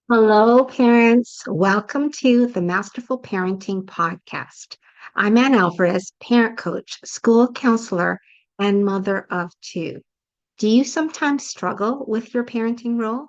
Hello, parents. Welcome to the Masterful Parenting Podcast. I'm Anne Alvares, parent coach, school counselor, and mother of two. Do you sometimes struggle with your parenting role?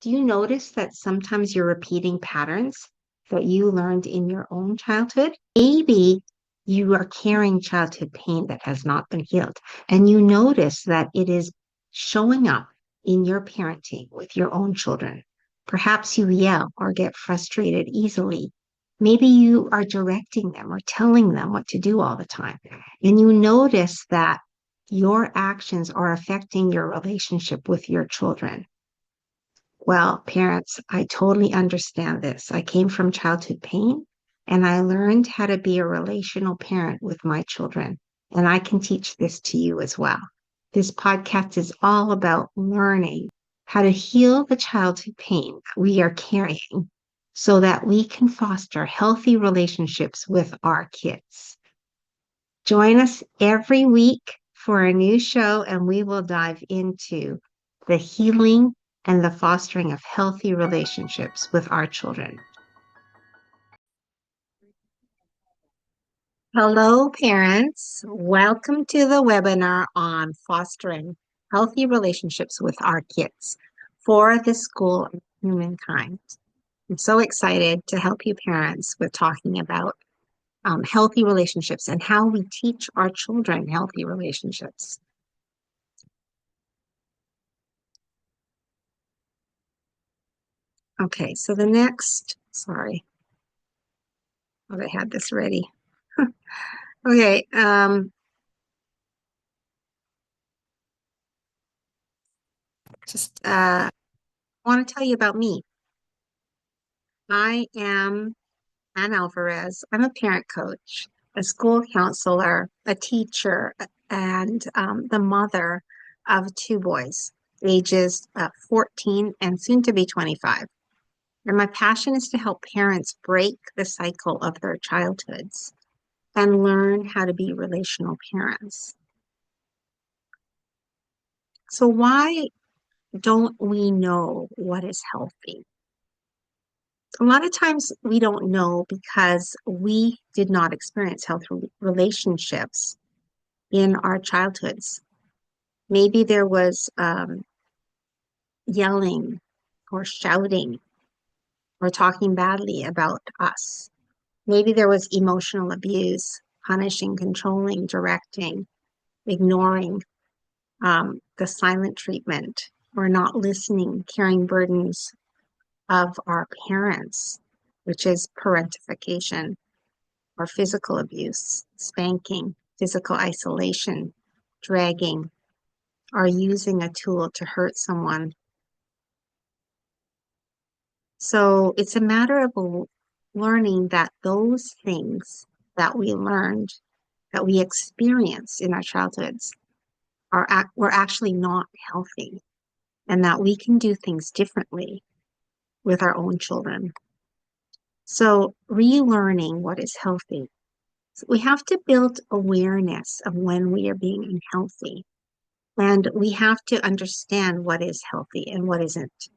Do you notice that sometimes you're repeating patterns that you learned in your own childhood? Maybe you are carrying childhood pain that has not been healed, and you notice that it is showing up in your parenting with your own children. Perhaps you yell or get frustrated easily. Maybe you are directing them or telling them what to do all the time, and you notice that your actions are affecting your relationship with your children. Well, parents, I totally understand this. I came from childhood pain and I learned how to be a relational parent with my children. And I can teach this to you as well. This podcast is all about learning how to heal the childhood pain that we are carrying so that we can foster healthy relationships with our kids. Join us every week for a new show, and we will dive into the healing and the fostering of healthy relationships with our children. Hello, parents. Welcome to the webinar on fostering healthy relationships with our kids for the School of Humankind. I'm so excited to help you parents with talking about healthy relationships and how we teach our children healthy relationships. Okay, so the next, sorry, oh, I had this ready. Okay, just want to tell you about me. I am Anne Alvarez. I'm a parent coach, a school counselor, a teacher, and the mother of two boys, ages 14 and soon to be 25. And my passion is to help parents break the cycle of their childhoods and learn how to be relational parents. So, why don't we know what is healthy? A lot of times we don't know because we did not experience healthy relationships in our childhoods. Maybe there was yelling or shouting or talking badly about us. Maybe there was emotional abuse, punishing, controlling, directing, ignoring, the silent treatment, or not listening, carrying burdens of our parents, which is parentification, or physical abuse, spanking, physical isolation, dragging, or using a tool to hurt someone. So it's a matter of learning that those things that we learned, that we experienced in our childhoods, were actually not healthy, and that we can do things differently with our own children. So relearning what is healthy. So we have to build awareness of when we are being unhealthy. And we have to understand what is healthy and what isn't.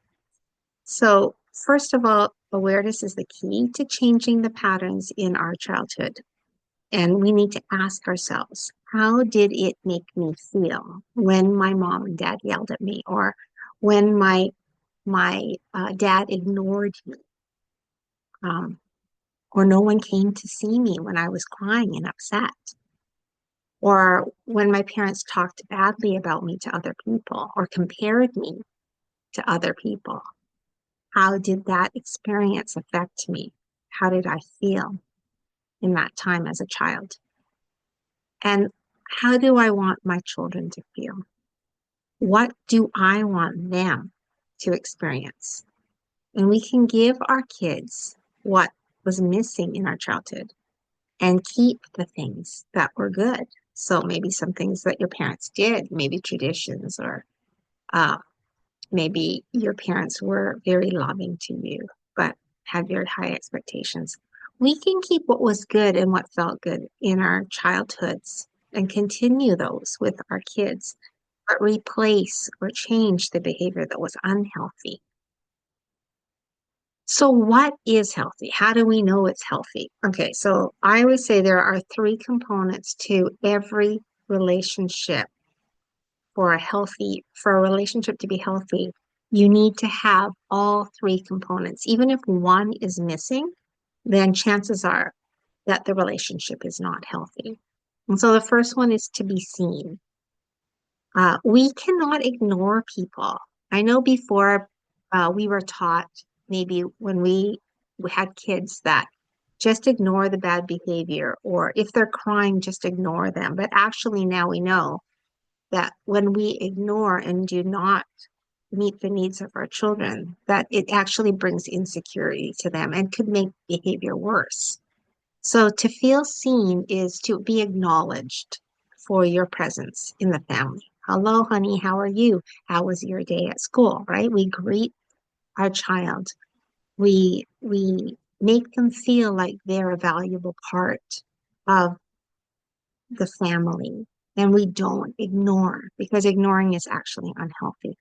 So first of all, awareness is the key to changing the patterns in our childhood. And we need to ask ourselves, how did it make me feel when my mom and dad yelled at me, or when my dad ignored me, um, or no one came to see me when I was crying and upset, or when my parents talked badly about me to other people or compared me to other people. How did that experience affect me? How did I feel in that time as a child? And how do I want my children to feel? What do I want them to experience? And we can give our kids what was missing in our childhood and keep the things that were good. So maybe some things that your parents did, maybe traditions, or uh, maybe your parents were very loving to you, but had very high expectations. We can keep what was good and what felt good in our childhoods and continue those with our kids, but replace or change the behavior that was unhealthy. So what is healthy? How do we know it's healthy? Okay, so I always say there are three components to every relationship for a relationship to be healthy. You need to have all three components. Even if one is missing, then chances are that the relationship is not healthy. And so the first one is to be seen. We cannot ignore people. I know before we were taught, maybe when we had kids, that just ignore the bad behavior, or if they're crying, just ignore them. But actually, now we know that when we ignore and do not meet the needs of our children, that it actually brings insecurity to them and could make behavior worse. So to feel seen is to be acknowledged for your presence in the family. Hello, honey, how are you? How was your day at school, right? We greet our child. We make them feel like they're a valuable part of the family. And we don't ignore, because ignoring is actually unhealthy.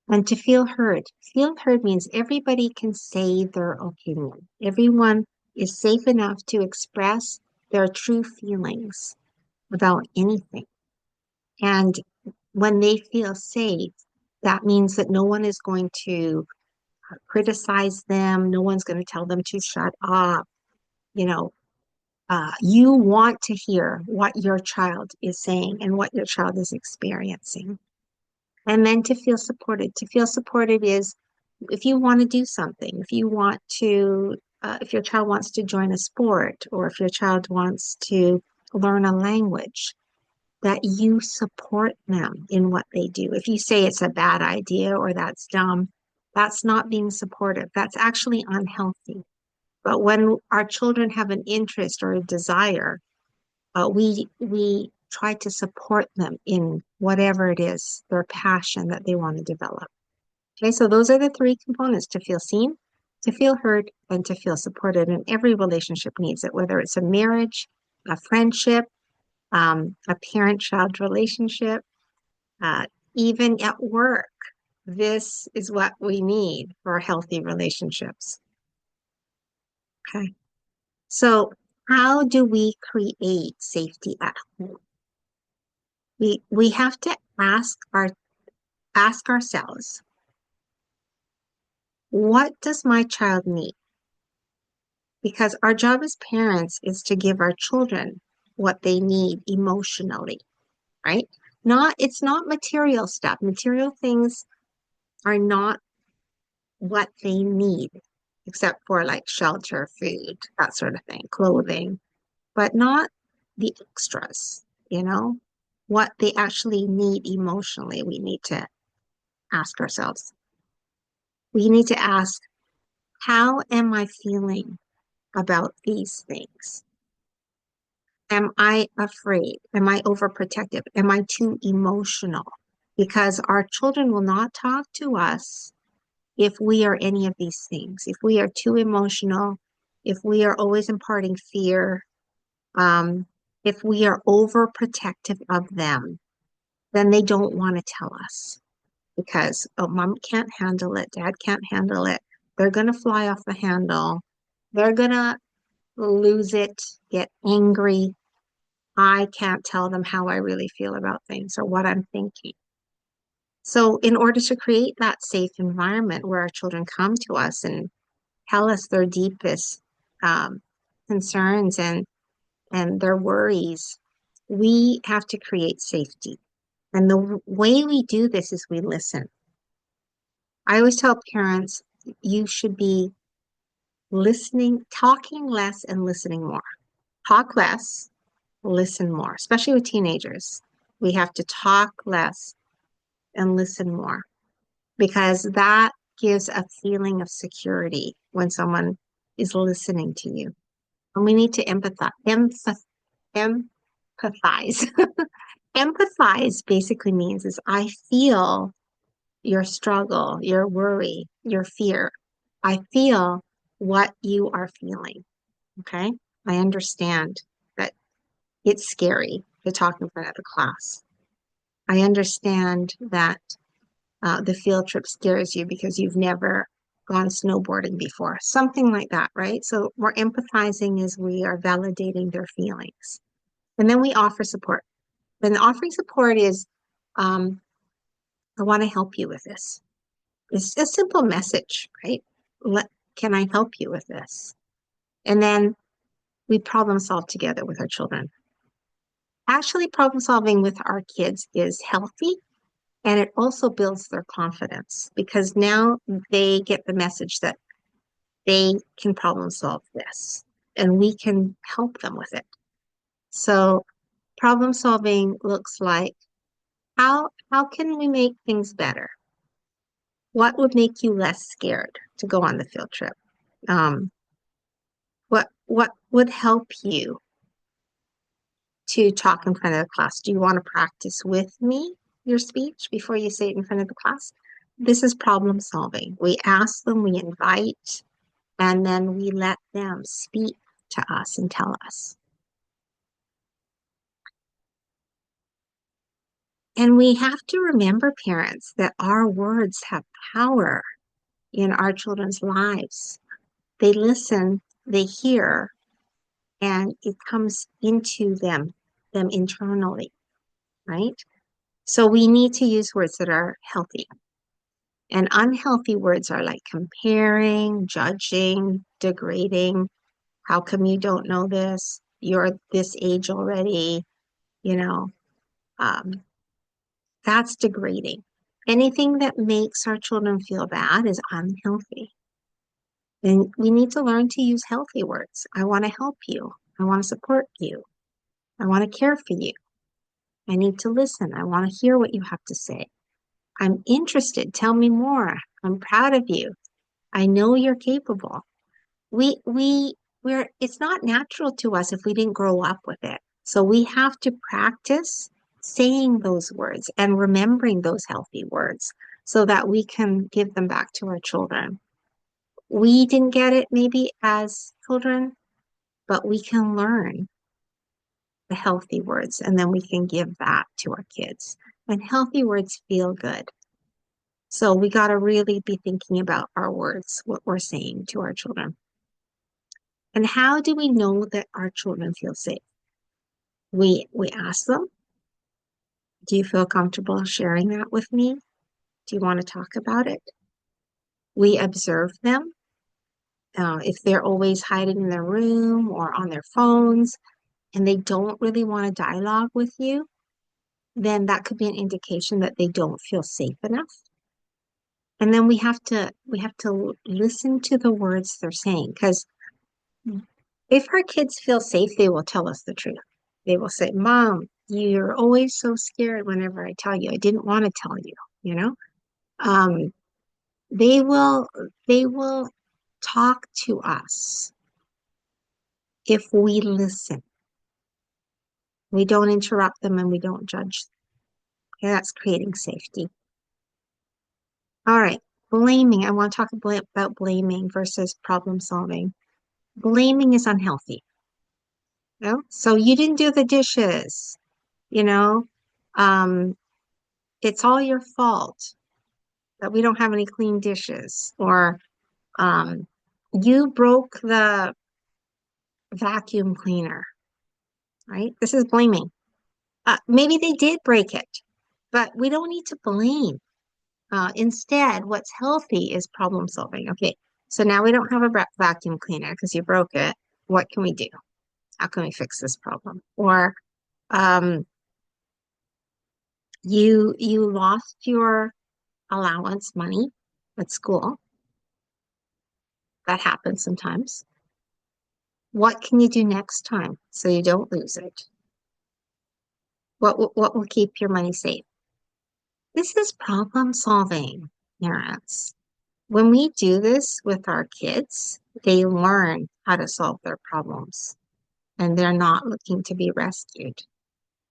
And to feel heard. Feel heard means everybody can say their opinion. Everyone is safe enough to express their true feelings about anything. And when they feel safe, that means that no one is going to criticize them. No one's going to tell them to shut up. You know, you want to hear what your child is saying and what your child is experiencing. And then to feel supported. To feel supported is if you want to do something, if you want to, if your child wants to join a sport, or if your child wants to learn a language, that you support them in what they do. If you say it's a bad idea or that's dumb, that's not being supportive. That's actually unhealthy. But when our children have an interest or a desire, we try to support them in whatever it is, their passion that they want to develop. Okay, so those are the three components: to feel seen, to feel heard, and to feel supported. And every relationship needs it, whether it's a marriage, a friendship, a parent-child relationship, uh, even at work. This is what we need for healthy relationships. Okay, so how do we create safety at home? We have to ask ourselves, what does my child need? Because our job as parents is to give our children what they need emotionally, right? It's not material stuff. Material things are not what they need, except for like shelter, food, that sort of thing, clothing, but not the extras, you know? What they actually need emotionally, we need to ask ourselves. We need to ask, how am I feeling about these things? Am I afraid? Am I overprotective? Am I too emotional? Because our children will not talk to us if we are any of these things. If we are too emotional, if we are always imparting fear, um, if we are overprotective of them, then they don't want to tell us because, oh, mom can't handle it, dad can't handle it. They're going to fly off the handle. They're going to lose it, get angry. I can't tell them how I really feel about things or what I'm thinking. So, in order to create that safe environment where our children come to us and tell us their deepest um, concerns and their worries, we have to create safety. And the way we do this is we listen. I always tell parents, you should be listening, talking less and listening more. Talk less, listen more, especially with teenagers. We have to talk less and listen more because that gives a feeling of security when someone is listening to you. And we need to empathize. Empathize basically means is I feel your struggle, your worry, your fear. I feel what you are feeling. Okay. I understand that it's scary to talk in front of the class. I understand that the field trip scares you because you've never gone snowboarding before, something like that, right? So we're empathizing as we are validating their feelings. And then we offer support. And offering support is, um, I want to help you with this. It's a simple message, right? Can I help you with this? And then we problem solve together with our children. Actually, problem solving with our kids is healthy and it also builds their confidence because now they get the message that they can problem solve this and we can help them with it. So problem solving looks like how can we make things better? What would make you less scared to go on the field trip? Um, what would help you to talk in front of the class? Do you want to practice with me your speech before you say it in front of the class? This is problem solving. We ask them, we invite, and then we let them speak to us and tell us. And we have to remember, parents, that our words have power in our children's lives. They listen, they hear, and it comes into them internally, right? So we need to use words that are healthy. And unhealthy words are like comparing, judging, degrading. How come you don't know this? You're this age already, you know, um, that's degrading. Anything that makes our children feel bad is unhealthy. And we need to learn to use healthy words. I want to help you. I want to support you. I want to care for you. I need to listen. I want to hear what you have to say. I'm interested. Tell me more. I'm proud of you. I know you're capable. We we we're it's not natural to us if we didn't grow up with it. So we have to practice saying those words and remembering those healthy words so that we can give them back to our children. We didn't get it maybe as children, but we can learn the healthy words and then we can give that to our kids. And healthy words feel good. So we got to really be thinking about our words, what we're saying to our children. And how do we know that our children feel safe? We ask them, do you feel comfortable sharing that with me? Do you want to talk about it? We observe them. If they're always hiding in their room or on their phones and they don't really want to dialogue with you, then that could be an indication that they don't feel safe enough. And then we have to listen to the words they're saying because if our kids feel safe, they will tell us the truth. They will say, Mom, you're always so scared whenever I tell you. I didn't want to tell you, you know? Um, they will they will talk to us if we listen. We don't interrupt them and we don't judge. Okay, that's creating safety. All right, blaming. I want to talk about blaming versus problem solving. Blaming is unhealthy. You know? So you didn't do the dishes, you know? Um, it's all your fault that we don't have any clean dishes, or um, you broke the vacuum cleaner, right? This is blaming. Maybe they did break it, but we don't need to blame. Instead, what's healthy is problem solving. Okay, so now we don't have a vacuum cleaner because you broke it. What can we do? How can we fix this problem? Or um, you lost your allowance money at school. That happens sometimes. What can you do next time so you don't lose it? What will keep your money safe? This is problem solving, parents. When we do this with our kids, they learn how to solve their problems and they're not looking to be rescued.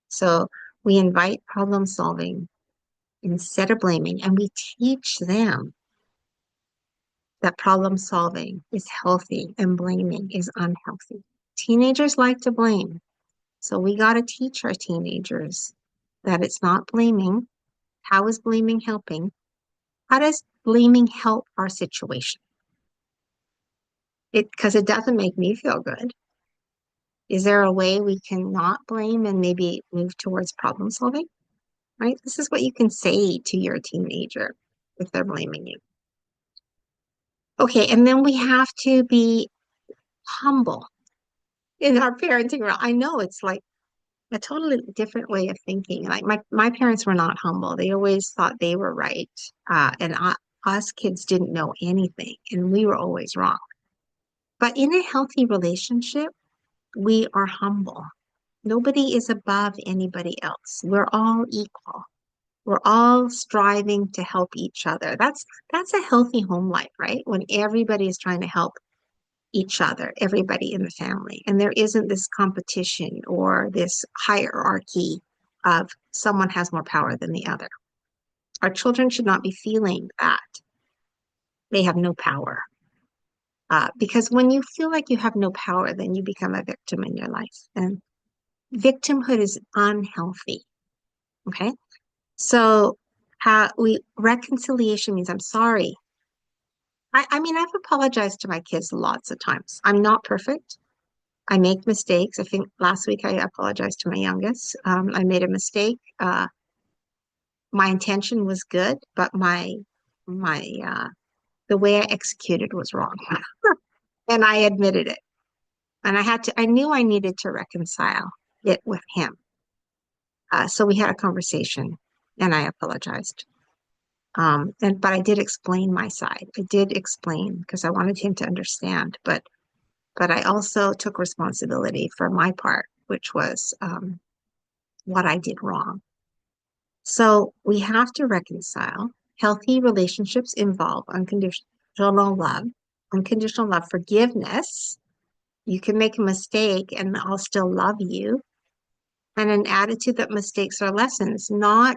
So we invite problem solving instead of blaming, and we teach them that problem solving is healthy and blaming is unhealthy. Teenagers like to blame. So we got to teach our teenagers that it's not blaming. How is blaming helping? How does blaming help our situation? because it doesn't make me feel good. Is there a way we can not blame and maybe move towards problem solving? Right? This is what you can say to your teenager if they're blaming you. Okay, and then we have to be humble in our parenting role. I know it's like a totally different way of thinking. Like my parents were not humble. They always thought they were right. Us kids didn't know anything, and we were always wrong. But in a healthy relationship, we are humble. Nobody is above anybody else. We're all equal. We're all striving to help each other. That's a healthy home life, right? When everybody is trying to help each other, everybody in the family. And there isn't this competition or this hierarchy of someone has more power than the other. Our children should not be feeling that they have no power. Because when you feel like you have no power, then you become a victim in your life. And victimhood is unhealthy. Okay. So we reconciliation means I'm sorry. I mean, I've apologized to my kids lots of times. I'm not perfect. I make mistakes. I think last week I apologized to my youngest. I made a mistake. My intention was good, but my the way I executed was wrong, and I admitted it. And I knew I needed to reconcile it with him. So we had a conversation, and I apologized. But I did explain my side. I did explain because I wanted him to understand. But I also took responsibility for my part, which was what I did wrong. So we have to reconcile. Healthy relationships involve unconditional love, forgiveness. You can make a mistake and I'll still love you. And an attitude that mistakes are lessons, not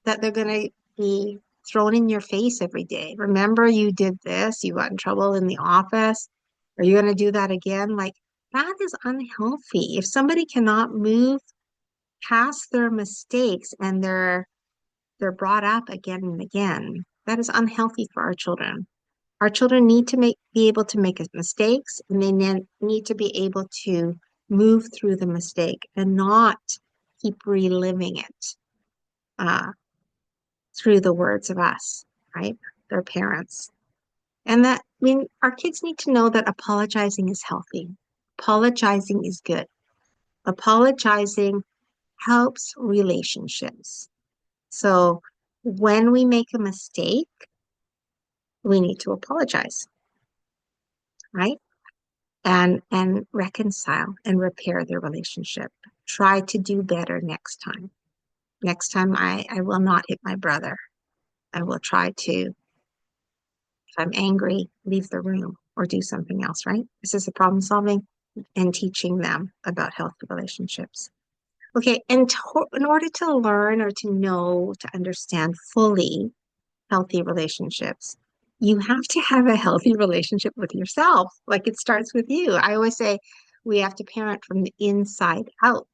that they're going to be thrown in your face every day. Remember, you did this, you got in trouble in the office. Are you going to do that again? Like, that is unhealthy. If somebody cannot move past their mistakes and they're brought up again and again, that is unhealthy for our children. Our children need to be able to make mistakes, and they need to be able to move through the mistake and not keep reliving it uh, through the words of us, right? Their parents. And that, I mean, our kids need to know that apologizing is healthy. Apologizing is good. Apologizing helps relationships. So when we make a mistake, we need to apologize, right? And reconcile and repair the relationship. Try to do better next time. Next time I will not hit my brother. I will try to, if I'm angry, leave the room or do something else, right? This is a problem solving and teaching them about healthy relationships. Okay, and in order to learn or to know, to understand fully healthy relationships, you have to have a healthy relationship with yourself. Like it starts with you. I always say we have to parent from the inside out.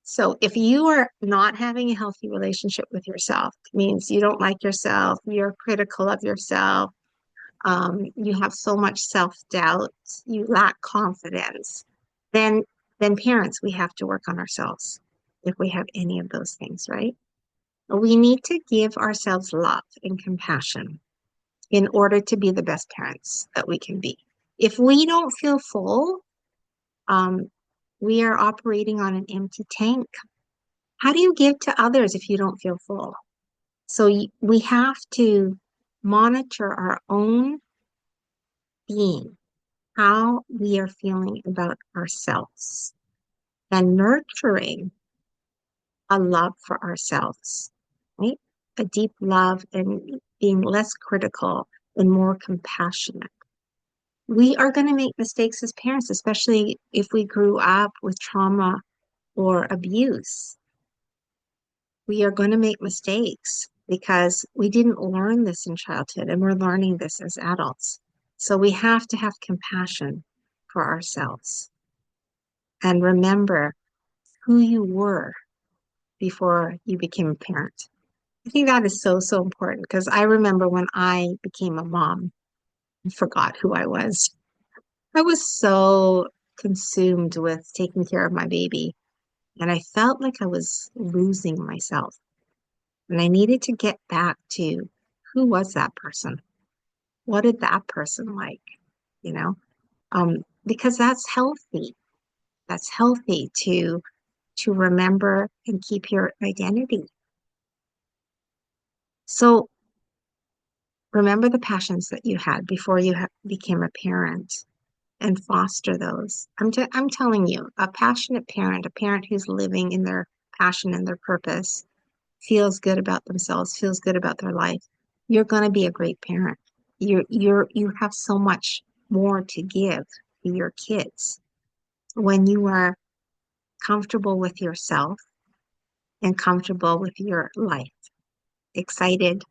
So if you are not having a healthy relationship with yourself, it means you don't like yourself, you're critical of yourself, you have so much self-doubt, you lack confidence, then then parents, we have to work on ourselves if we have any of those things, right? We need to give ourselves love and compassion in order to be the best parents that we can be. If we don't feel full, um, we are operating on an empty tank. How do you give to others if you don't feel full? So we have to monitor our own being, how we are feeling about ourselves, and nurturing a love for ourselves, right? A deep love and being less critical and more compassionate. We are going to make mistakes as parents, especially if we grew up with trauma or abuse. We are going to make mistakes because we didn't learn this in childhood and we're learning this as adults. So we have to have compassion for ourselves and remember who you were before you became a parent. I think that is so, so important because I remember when I became a mom, I forgot who I was. I was so consumed with taking care of my baby, and I felt like I was losing myself. And I needed to get back to who was that person? What did that person like? You know, because that's healthy. That's healthy to remember and keep your identity. So remember the passions that you had before you became a parent and foster those. I'm telling you, a passionate parent, a parent who's living in their passion and their purpose, feels good about themselves, feels good about their life, you're going to be a great parent. You have so much more to give to your kids when you are comfortable with yourself and comfortable with your life, excited,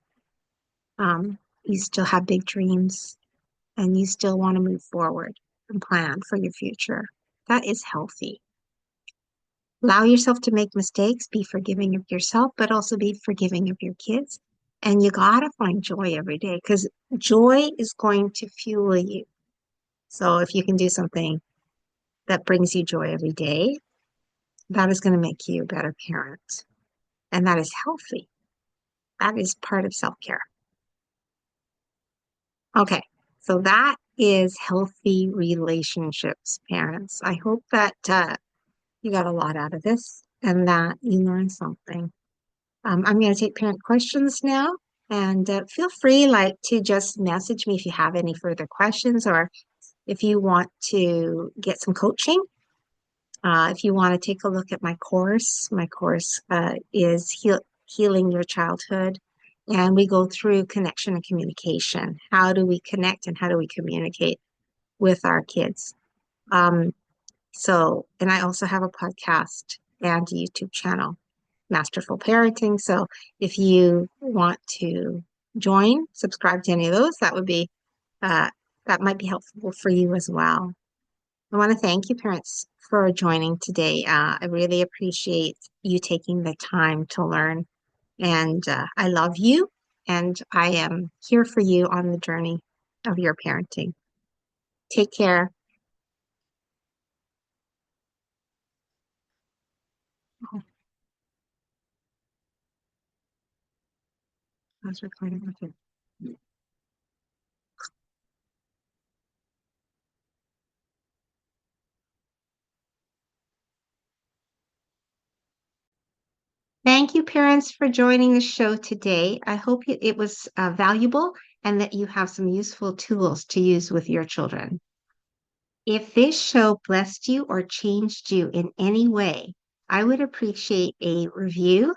you still have big dreams and you still want to move forward and plan for your future. That is healthy. Allow yourself to make mistakes, be forgiving of yourself, but also be forgiving of your kids. And you gotta find joy every day because joy is going to fuel you. So if you can do something that brings you joy every day, that is going to make you a better parent. And that is healthy. That is part of self-care. Okay, so that is healthy relationships, parents. I hope that you got a lot out of this and that you learned something. I'm going to take parent questions now, and feel free, like, to just message me if you have any further questions, or if you want to get some coaching. If you want to take a look at my course is Healing Your Childhood, and we go through connection and communication. How do we connect and how do we communicate with our kids? Um, and I also have a podcast and YouTube channel, Masterful Parenting. So if you want to join, subscribe to any of those, uh, that might be helpful for you as well. I want to thank you, parents, for joining today. I really appreciate you taking the time to learn, and I love you, and I am here for you on the journey of your parenting. Take care. Oh, I was recording. Okay. Thank you, parents, for joining the show today. I hope it was valuable and that you have some useful tools to use with your children. If this show blessed you or changed you in any way, I would appreciate a review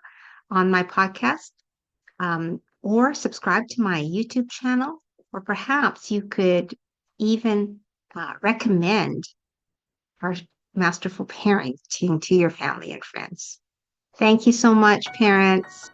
on my podcast, or subscribe to my YouTube channel, or perhaps you could even recommend our Masterful Parenting to your family and friends. Thank you so much, parents.